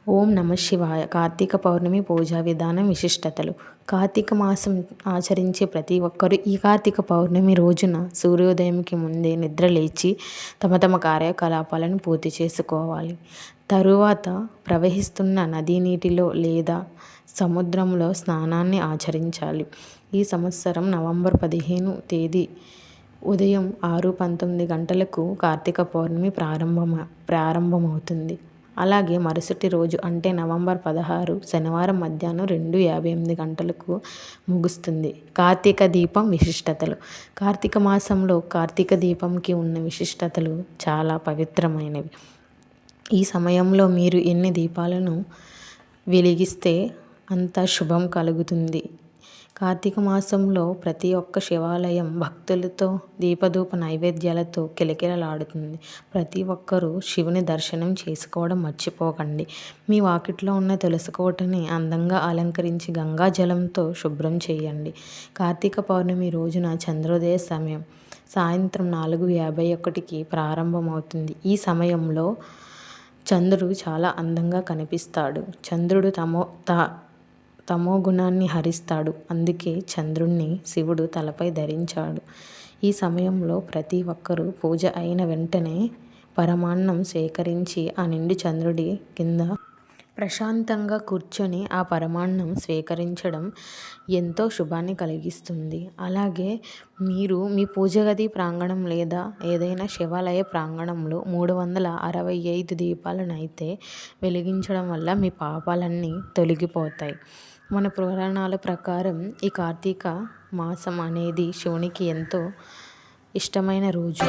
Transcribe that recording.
ఓం నమ శివాయ. కార్తీక పౌర్ణమి పూజా విధానం విశిష్టతలు. కార్తీక మాసం ఆచరించే ప్రతి ఒక్కరూ ఈ కార్తీక పౌర్ణమి రోజున సూర్యోదయంకి ముందే నిద్ర లేచి తమ తమ కార్యకలాపాలను పూర్తి చేసుకోవాలి. తరువాత ప్రవహిస్తున్న నదీ నీటిలో లేదా సముద్రంలో స్నానాన్ని ఆచరించాలి. ఈ సంవత్సరం నవంబర్ 15 తేదీ ఉదయం 6:19 గంటలకు కార్తీక పౌర్ణమి ప్రారంభమవుతుంది. అలాగే మరుసటి రోజు అంటే నవంబర్ 16 శనివారం మధ్యాహ్నం 2:58 గంటలకు ముగుస్తుంది. కార్తీక దీపం విశిష్టతలు. కార్తీక మాసంలో కార్తీక దీపంకి ఉన్న విశిష్టతలు చాలా పవిత్రమైనవి. ఈ సమయంలో మీరు ఎన్ని దీపాలను వెలిగిస్తే అంత శుభం కలుగుతుంది. కార్తీక మాసంలో ప్రతి ఒక్క శివాలయం భక్తులతో దీపధూప నైవేద్యాలతో కిలకిలలాడుతుంది. ప్రతి ఒక్కరూ శివుని దర్శనం చేసుకోవడం మర్చిపోకండి. మీ వాకిట్లో ఉన్న తులసి కోటని అందంగా అలంకరించి గంగా జలంతో శుభ్రం చేయండి. కార్తీక పౌర్ణమి రోజున చంద్రోదయ సమయం సాయంత్రం 4:51కి ప్రారంభమవుతుంది. ఈ సమయంలో చంద్రుడు చాలా అందంగా కనిపిస్తాడు. చంద్రుడు తమో గుణాన్ని హరిస్తాడు. అందుకే చంద్రుణ్ణి శివుడు తలపై ధరించాడు. ఈ సమయంలో ప్రతి ఒక్కరూ పూజ అయిన వెంటనే పరమాన్నం స్వీకరించి ఆ నిండు చంద్రుడి కింద ప్రశాంతంగా కూర్చొని ఆ పరమాన్నం స్వీకరించడం ఎంతో శుభాన్ని కలిగిస్తుంది. అలాగే మీరు మీ పూజ గది ప్రాంగణం లేదా ఏదైనా శివాలయ ప్రాంగణంలో 365 దీపాలను అయితే వెలిగించడం వల్ల మీ పాపాలన్నీ తొలగిపోతాయి. మన పురాణాల ప్రకారం ఈ కార్తీక మాసం అనేది శివునికి ఎంతో ఇష్టమైన రోజు.